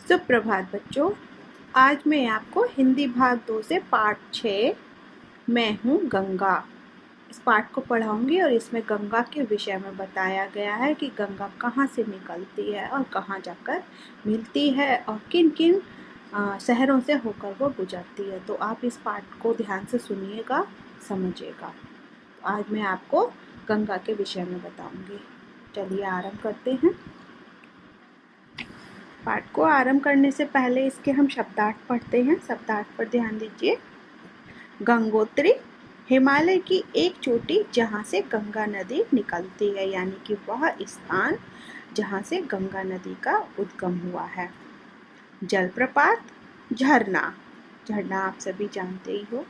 सुप्रभात बच्चों। आज मैं आपको हिंदी भाग 2 से पाठ 6 मैं हूँ गंगा इस पाठ को पढ़ाऊंगी और इसमें गंगा के विषय में बताया गया है कि गंगा कहाँ से निकलती है और कहाँ जाकर मिलती है और किन किन शहरों से होकर वो गुजरती है। तो आप इस पाठ को ध्यान से सुनिएगा, समझिएगा। तो आज मैं आपको गंगा के विषय में बताऊंगी। चलिए आरंभ करते हैं। पाठ को आरंभ करने से पहले इसके हम शब्दार्थ पढ़ते हैं। शब्दार्थ पर ध्यान दीजिए। गंगोत्री हिमालय की एक चोटी जहाँ से गंगा नदी निकलती है, यानी कि वह स्थान जहाँ से गंगा नदी का उद्गम हुआ है। जलप्रपात झरना, झरना आप सभी जानते ही हो।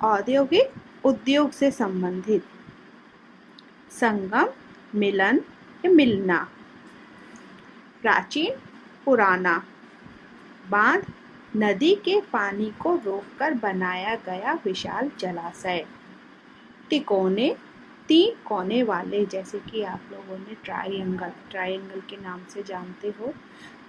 औद्योगिक उद्योग से संबंधित। संगम मिलन या मिलना। प्राचीन पुराना। बांध नदी के पानी को रोककर बनाया गया विशाल जलाशय। तिकोने 3 कोने वाले, जैसे कि आप लोगों ने ट्रायंगल के नाम से जानते हो।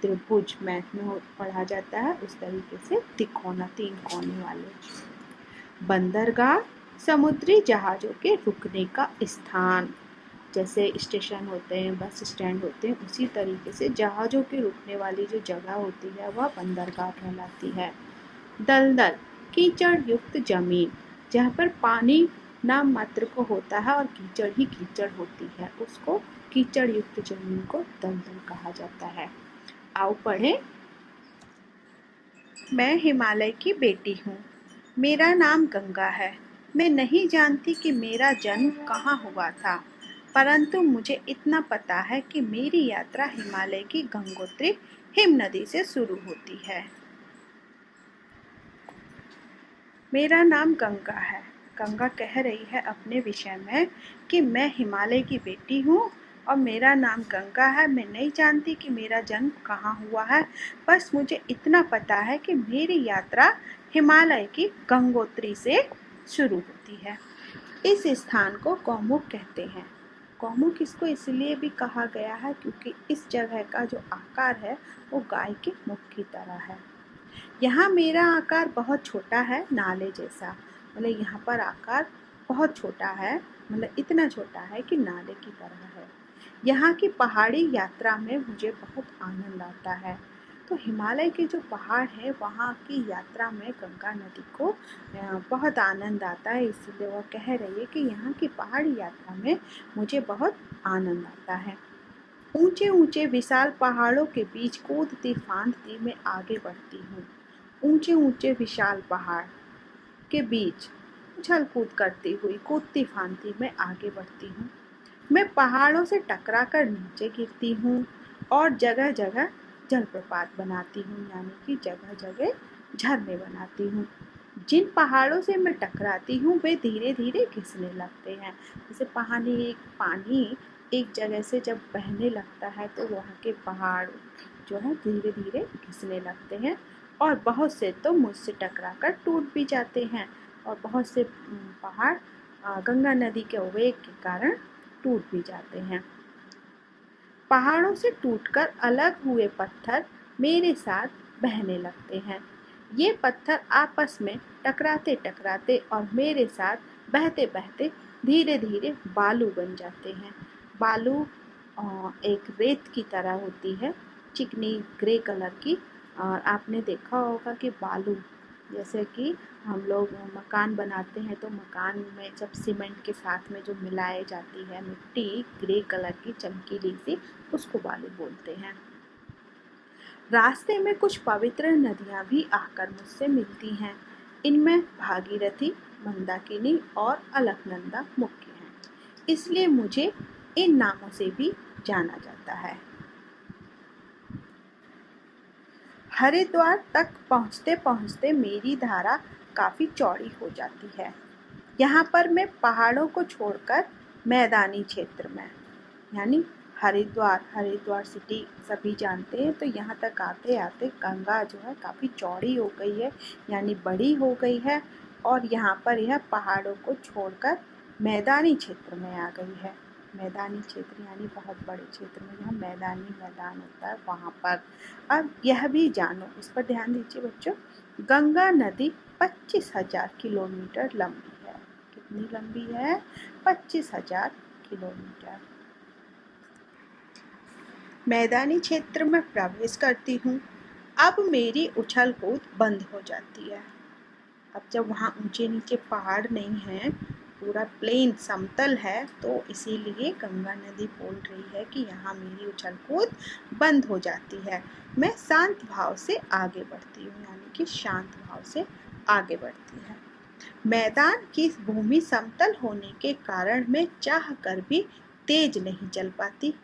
त्रिभुज मैथ में पढ़ा जाता है, उस तरीके से तिकोना 3 कोने वाले। बंदरगाह समुद्री जहाजों के रुकने का स्थान। जैसे स्टेशन होते हैं, बस स्टैंड होते हैं, उसी तरीके से जहाज़ों के रुकने वाली जो जगह होती है वह बंदरगाह कहलाती है। दलदल कीचड़ युक्त जमीन, जहाँ पर पानी नाम मात्र को होता है और कीचड़ ही कीचड़ होती है, उसको कीचड़ युक्त जमीन को दलदल कहा जाता है। आओ पढ़ें। मैं हिमालय की बेटी हूँ, मेरा नाम गंगा है। मैं नहीं जानती कि मेरा जन्म कहाँ हुआ था, परंतु मुझे इतना पता है कि मेरी यात्रा हिमालय की गंगोत्री हिम नदी से शुरू होती है। मेरा नाम गंगा है। गंगा कह रही है अपने विषय में कि मैं हिमालय की बेटी हूँ और मेरा नाम गंगा है। मैं नहीं जानती कि मेरा जन्म कहाँ हुआ है, बस मुझे इतना पता है कि मेरी यात्रा हिमालय की गंगोत्री से शुरू होती है। इस स्थान को गौमुख कहते हैं। गौमुख इसको इसलिए भी कहा गया है क्योंकि इस जगह का जो आकार है वो गाय के मुख की तरह है। यहाँ मेरा आकार बहुत छोटा है, नाले जैसा। मतलब यहाँ पर आकार बहुत छोटा है, मतलब इतना छोटा है कि नाले की तरह है। यहाँ की पहाड़ी यात्रा में मुझे बहुत आनंद आता है। तो हिमालय के जो पहाड़ है वहाँ की यात्रा में गंगा नदी को बहुत आनंद आता है, इसलिए वह कह रही है कि यहाँ की पहाड़ी यात्रा में मुझे बहुत आनंद आता है। ऊंचे ऊंचे विशाल पहाड़ों के बीच कूदती फांदती मैं आगे बढ़ती हूँ। ऊंचे ऊंचे विशाल पहाड़ के बीच उछल कूद करती हुई कूदती फांदती मैं आगे बढ़ती हूँ। मैं पहाड़ों से टकराकर नीचे गिरती हूँ और जगह जगह जलप्रपात बनाती हूँ, यानी कि जगह जगह झरने बनाती हूँ। जिन पहाड़ों से मैं टकराती हूँ वे धीरे धीरे घिसने लगते हैं। जैसे पानी एक जगह से जब बहने लगता है तो वहाँ के पहाड़ जो है धीरे धीरे घिसने लगते हैं और बहुत से तो मुझसे टकराकर टूट भी जाते हैं और बहुत से पहाड़ गंगा नदी के वेग के कारण टूट भी जाते हैं। पहाड़ों से टूटकर अलग हुए पत्थर मेरे साथ बहने लगते हैं। ये पत्थर आपस में टकराते टकराते और मेरे साथ बहते बहते धीरे धीरे बालू बन जाते हैं। बालू एक रेत की तरह होती है, चिकनी ग्रे कलर की। और आपने देखा होगा कि बालू, जैसे कि हम लोग मकान बनाते हैं तो मकान में जब सीमेंट के साथ में जो मिलाई जाती है मिट्टी ग्रे कलर की चमकीली सी, उसको बालू बोलते हैं। रास्ते में कुछ पवित्र नदियाँ भी आकर मुझसे मिलती हैं। इनमें भागीरथी, मंदाकिनी और अलकनंदा मुख्य हैं, इसलिए मुझे इन नामों से भी जाना जाता है। हरिद्वार तक पहुँचते पहुँचते मेरी धारा काफ़ी चौड़ी हो जाती है। यहाँ पर मैं पहाड़ों को छोड़कर मैदानी क्षेत्र में, यानी हरिद्वार सिटी सभी जानते हैं, तो यहाँ तक आते आते गंगा जो है काफ़ी चौड़ी हो गई है, यानी बड़ी हो गई है और यहाँ पर यह पहाड़ों को छोड़कर मैदानी क्षेत्र में आ गई है। मैदानी क्षेत्र यानी बहुत बड़े क्षेत्र में जहाँ मैदानी मैदान होता है वहाँ पर। अब यह भी जानो, इस पर ध्यान दीजिए बच्चों, गंगा नदी 25,000 किलोमीटर लंबी है। कितनी लंबी है? 25,000 किलोमीटर। मैदानी क्षेत्र में प्रवेश करती हूँ। अब मेरी उछल कूद बंद हो जाती है। अब जब वहाँ ऊंचे नीचे पहाड़ नहीं हैं, पूरा प्लेन समतल है, तो इसीलिए गंगा नदी बोल रही है कि यहाँ मेरी उछल कूद बंद हो जाती है। मैं शांत भाव से आगे बढ़ती हूँ, यानी कि शांत भाव से आगे बढ़ती है। मैदान की भूमि समतल होने के कारण मैं चाह कर भी तेज नहीं चल पाती।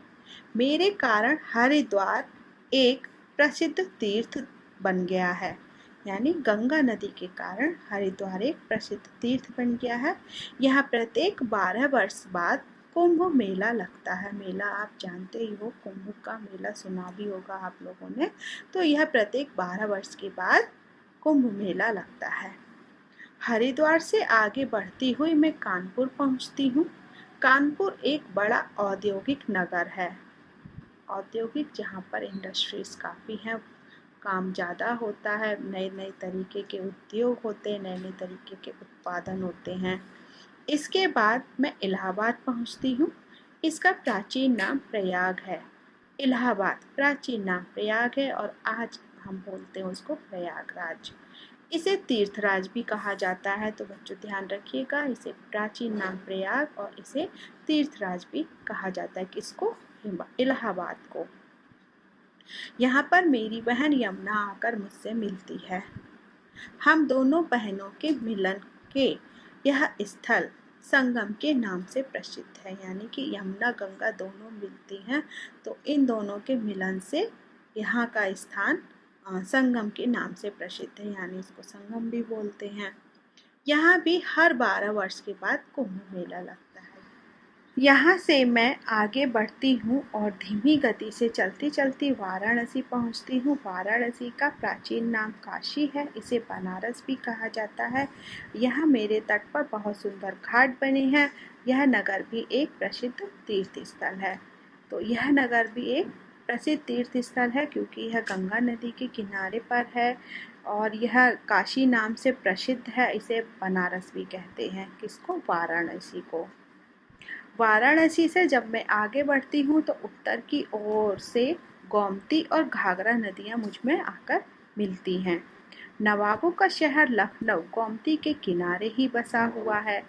मेरे कारण हरिद्वार एक प्रसिद्ध तीर्थ बन गया है, यानी गंगा नदी के कारण हरिद्वार एक प्रसिद्ध तीर्थ बन गया है। यहाँ प्रत्येक 12 वर्ष बाद कुंभ मेला लगता है। मेला आप जानते ही हो, कुंभ का मेला सुना भी होगा आप लोगों ने। तो यह प्रत्येक 12 वर्ष के बाद कुंभ मेला लगता है। हरिद्वार से आगे बढ़ती हुई मैं कानपुर पहुँचती हूँ। कानपुर एक बड़ा औद्योगिक नगर है। औद्योगिक, जहाँ पर इंडस्ट्रीज काफ़ी हैं, काम ज़्यादा होता है, नए नए तरीके के उद्योग होते हैं, नए नए तरीके के उत्पादन होते हैं। इसके बाद मैं इलाहाबाद पहुँचती हूँ। इसका प्राचीन नाम प्रयाग है। इलाहाबाद प्राचीन नाम प्रयाग है और आज हम बोलते हैं उसको प्रयागराज। इसे तीर्थराज भी कहा जाता है, तो बच्चों ध्यान रखिएगा, इसे प्राचीन नाम प्रयाग और इसे तीर्थराज भी कहा जाता है। किसको? इलाहाबाद को। यहाँ पर मेरी बहन यमुना आकर मुझसे मिलती है। हम दोनों बहनों के मिलन के यह स्थल संगम के नाम से प्रसिद्ध है, यानी कि यमुना गंगा दोनों मिलती हैं, तो इन दोनों के मिलन से यहाँ का स्थान संगम के नाम से प्रसिद्ध है, यानी इसको संगम भी बोलते हैं। यहाँ भी हर 12 वर्ष के बाद कुंभ मेला लगता है। यहाँ से मैं आगे बढ़ती हूँ और धीमी गति से चलती चलती वाराणसी पहुँचती हूँ। वाराणसी का प्राचीन नाम काशी है, इसे बनारस भी कहा जाता है। यहाँ मेरे तट पर बहुत सुंदर घाट बने हैं। यह नगर भी एक प्रसिद्ध तीर्थ स्थल है। तो यह नगर भी एक प्रसिद्ध तीर्थ स्थल है क्योंकि यह गंगा नदी के किनारे पर है और यह काशी नाम से प्रसिद्ध है। इसे बनारस भी कहते हैं। किसको? वाराणसी को। वाराणसी से जब मैं आगे बढ़ती हूँ तो उत्तर की ओर से गोमती और घाघरा नदियाँ मुझ में आकर मिलती हैं। नवाबों का शहर लखनऊ गोमती के किनारे ही बसा हुआ है।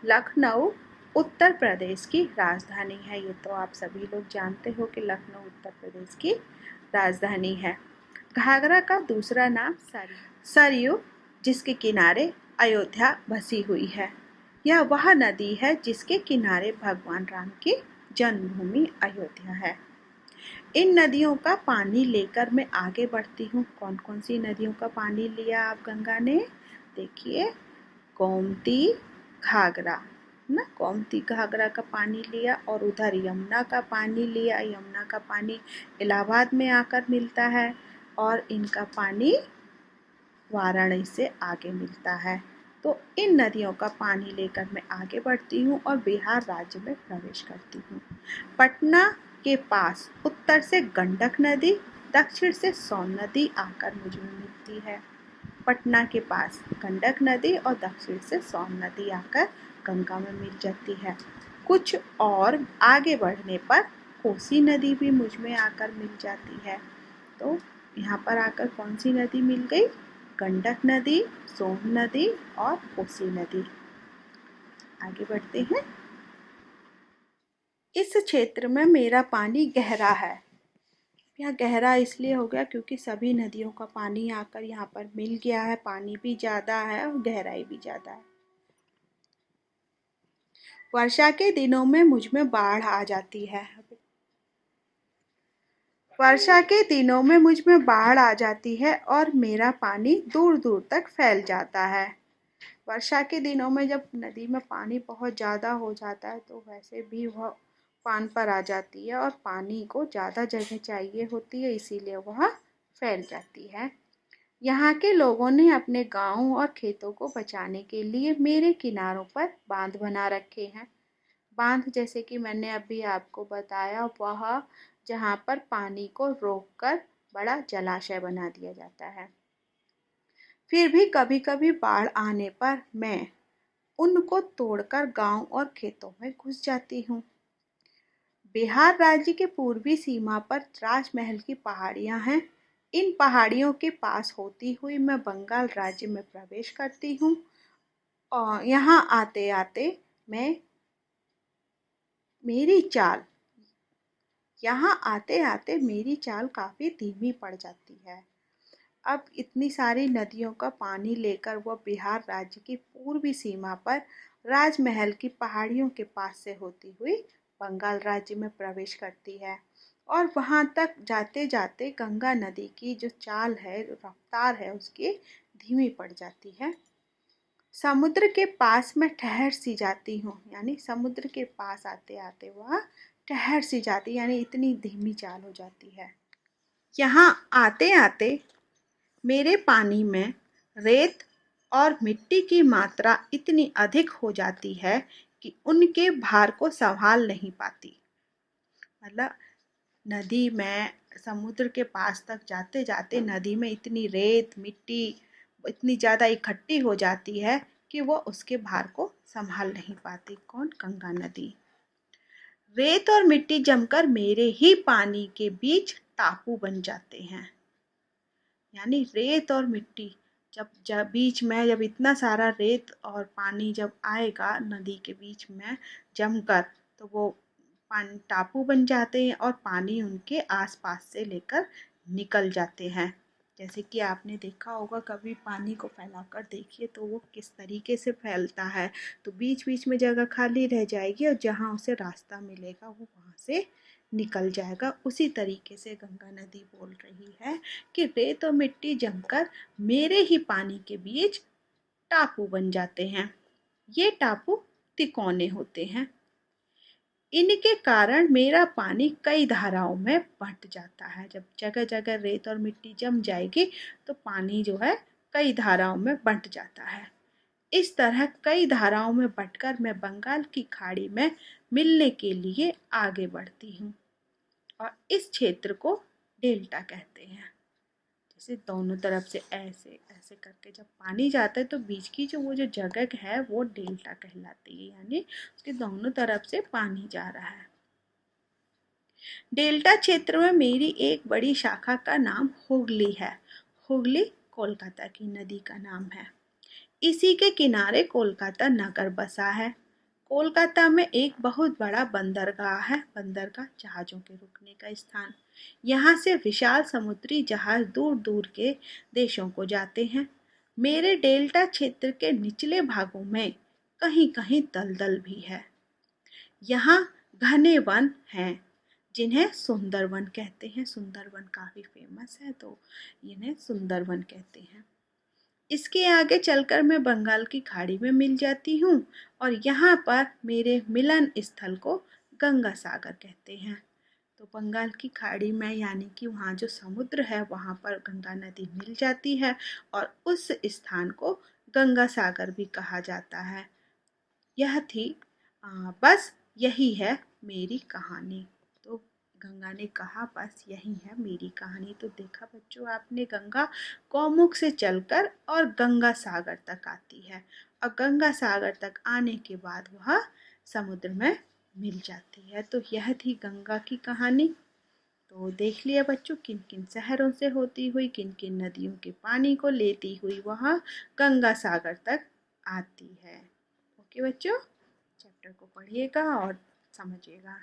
लखनऊ उत्तर प्रदेश की राजधानी है। ये तो आप सभी लोग जानते हो कि लखनऊ उत्तर प्रदेश की राजधानी है। घाघरा का दूसरा नाम सरयू, जिसके किनारे अयोध्या बसी हुई है। यह वह नदी है जिसके किनारे भगवान राम की जन्मभूमि अयोध्या है। इन नदियों का पानी लेकर मैं आगे बढ़ती हूँ। कौन कौन सी नदियों का पानी लिया आप गंगा ने? देखिए, गोमती घाघरा ना, गोमती घाघरा का पानी लिया और उधर यमुना का पानी लिया। यमुना का पानी इलाहाबाद में आकर मिलता है और इनका पानी वाराणसी से आगे मिलता है। तो इन नदियों का पानी लेकर मैं आगे बढ़ती हूँ और बिहार राज्य में प्रवेश करती हूँ। पटना के पास उत्तर से गंडक नदी, दक्षिण से सोन नदी आकर मुझ में मिलती है। पटना के पास गंडक नदी और दक्षिण से सोन नदी आकर गंगा में मिल जाती है। कुछ और आगे बढ़ने पर कोसी नदी भी मुझ में आकर मिल जाती है। तो यहाँ पर आकर कौन सी नदी मिल गई? गंडक नदी, सोन नदी और कोसी नदी। आगे बढ़ते हैं। इस क्षेत्र में मेरा पानी गहरा है। यह गहरा इसलिए हो गया क्योंकि सभी नदियों का पानी आकर यहाँ पर मिल गया है। पानी भी ज़्यादा है और गहराई भी ज़्यादा है। वर्षा के दिनों में मुझ में बाढ़ आ जाती है। वर्षा के दिनों में मुझ में बाढ़ आ जाती है और मेरा पानी दूर दूर तक फैल जाता है। वर्षा के दिनों में जब नदी में पानी बहुत ज़्यादा हो जाता है तो वैसे भी वह फान पर आ जाती है और पानी को ज़्यादा जगह चाहिए होती है, इसीलिए वह फैल जाती है। यहाँ के लोगों ने अपने गाँव और खेतों को बचाने के लिए मेरे किनारों पर बांध बना रखे हैं। बांध जैसे कि मैंने अभी आपको बताया, वह जहाँ पर पानी को रोककर बड़ा जलाशय बना दिया जाता है। फिर भी कभी कभी बाढ़ आने पर मैं उनको तोड़कर गांव और खेतों में घुस जाती हूँ। बिहार राज्य के पूर्वी सीमा पर राजमहल की पहाड़ियां हैं। इन पहाड़ियों के पास होती हुई मैं बंगाल राज्य में प्रवेश करती हूँ और यहाँ आते आते मैं मेरी चाल यहाँ आते आते मेरी चाल काफ़ी धीमी पड़ जाती है। अब इतनी सारी नदियों का पानी लेकर वह बिहार राज्य की पूर्वी सीमा पर राजमहल की पहाड़ियों के पास से होती हुई बंगाल राज्य में प्रवेश करती है और वहां तक जाते जाते गंगा नदी की जो चाल है, रफ्तार है उसकी धीमी पड़ जाती है। समुद्र के पास मैं ठहर सी जाती हूँ, यानी समुद्र के पास आते आते वह ठहर सी जाती, यानी इतनी धीमी चाल हो जाती है। यहाँ आते आते मेरे पानी में रेत और मिट्टी की मात्रा इतनी अधिक हो जाती है कि उनके भार को संभाल नहीं पाती। मतलब नदी में, समुद्र के पास तक जाते जाते नदी में इतनी रेत मिट्टी इतनी ज़्यादा इकट्ठी हो जाती है कि वो उसके भार को संभाल नहीं पाती। कौन? गंगा नदी। रेत और मिट्टी जमकर मेरे ही पानी के बीच टापू बन जाते हैं। यानी रेत और मिट्टी जब बीच में, जब इतना सारा रेत और पानी जब आएगा नदी के बीच में जमकर, तो वो पानी टापू बन जाते हैं और पानी उनके आसपास से लेकर निकल जाते हैं। जैसे कि आपने देखा होगा, कभी पानी को फैलाकर देखिए तो वो किस तरीके से फैलता है। तो बीच बीच में जगह खाली रह जाएगी और जहाँ उसे रास्ता मिलेगा वो वहाँ से निकल जाएगा। उसी तरीके से गंगा नदी बोल रही है कि रेत और मिट्टी जमकर मेरे ही पानी के बीच टापू बन जाते हैं। ये टापू तिकोने होते हैं। इनके कारण मेरा पानी कई धाराओं में बंट जाता है। जब जगह जगह रेत और मिट्टी जम जाएगी तो पानी जो है कई धाराओं में बंट जाता है। इस तरह कई धाराओं में बंटकर मैं बंगाल की खाड़ी में मिलने के लिए आगे बढ़ती हूँ और इस क्षेत्र को डेल्टा कहते हैं। जैसे दोनों तरफ से ऐसे ऐसे करके जब पानी जाता है तो बीच की वो जो जगह है वो डेल्टा कहलाती है, यानी उसके दोनों तरफ से पानी जा रहा है। डेल्टा क्षेत्र में मेरी एक बड़ी शाखा का नाम हुगली है। हुगली कोलकाता की नदी का नाम है। इसी के किनारे कोलकाता नगर बसा है। कोलकाता में एक बहुत बड़ा बंदरगाह है। बंदरगाह जहाज़ों के रुकने का स्थान। यहाँ से विशाल समुद्री जहाज दूर दूर के देशों को जाते हैं। मेरे डेल्टा क्षेत्र के निचले भागों में कहीं कहीं दलदल भी है। यहाँ घने वन हैं जिन्हें सुंदरवन कहते हैं। सुंदरवन काफ़ी फेमस है तो इन्हें सुंदरवन कहते हैं। इसके आगे चलकर मैं बंगाल की खाड़ी में मिल जाती हूँ और यहाँ पर मेरे मिलन स्थल को गंगा सागर कहते हैं। तो बंगाल की खाड़ी में, यानी कि वहाँ जो समुद्र है वहाँ पर गंगा नदी मिल जाती है और उस स्थान को गंगा सागर भी कहा जाता है। यह थी बस यही है मेरी कहानी। तो गंगा ने कहा बस यही है मेरी कहानी। तो देखा बच्चों आपने, गंगा गौमुख से चलकर और गंगा सागर तक आती है और गंगा सागर तक आने के बाद वह समुद्र में मिल जाती है। तो यह थी गंगा की कहानी। तो देख लिया बच्चों, किन किन शहरों से होती हुई, किन किन नदियों के पानी को लेती हुई वह गंगा सागर तक आती है। ओके बच्चों, चैप्टर को पढ़िएगा और समझिएगा।